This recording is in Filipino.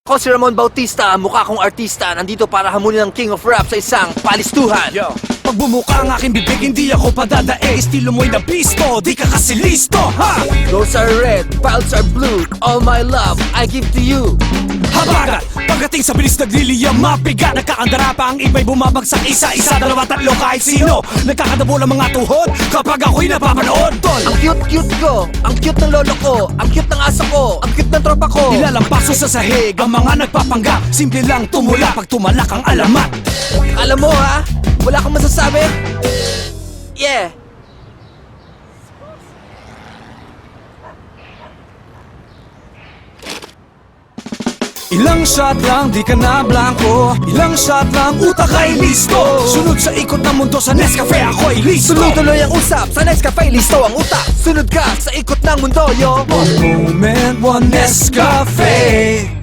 Ako si Ramon Bautista, mukha kong artista. Nandito para hamunin ang King of Rap sa isang palistuhan. Yo. Pag bumuka ang aking bibig, hindi ako padadae. Estilo mo'y nabisto, di ka kasi listo, ha? Roses are red, violets are blue. All my love, I give to you. Habagat, pagdating sa bilis nagliliyam mabigat. Nagkakandara pa ang iba'y bumabagsak isa-isa, dalawa, tatlo, kahit sino. Nagkakadabo ang mga tuhod kapag ako'y napapanood, tol. Ang cute-cute ko, ang cute ng lolo ko, ang cute ng aso ko, ang cute ng tropa ko. Nilalampaso sa sahig ang mga nagpapanggap. Simple lang tumula pag tumalak ang alamat. Alam mo ha, wala akong masasabi. Yeah. Ilang shot lang, di ka na blanco. Ilang shot lang, utak ay listo. Sunod sa ikot ng mundo sa Nescafe, ako'y listo. Tuloy-tuloy ang usap, sa Nescafe listo ang utak. Sunod ka sa ikot ng mundo, yo. One moment, one Nescafe.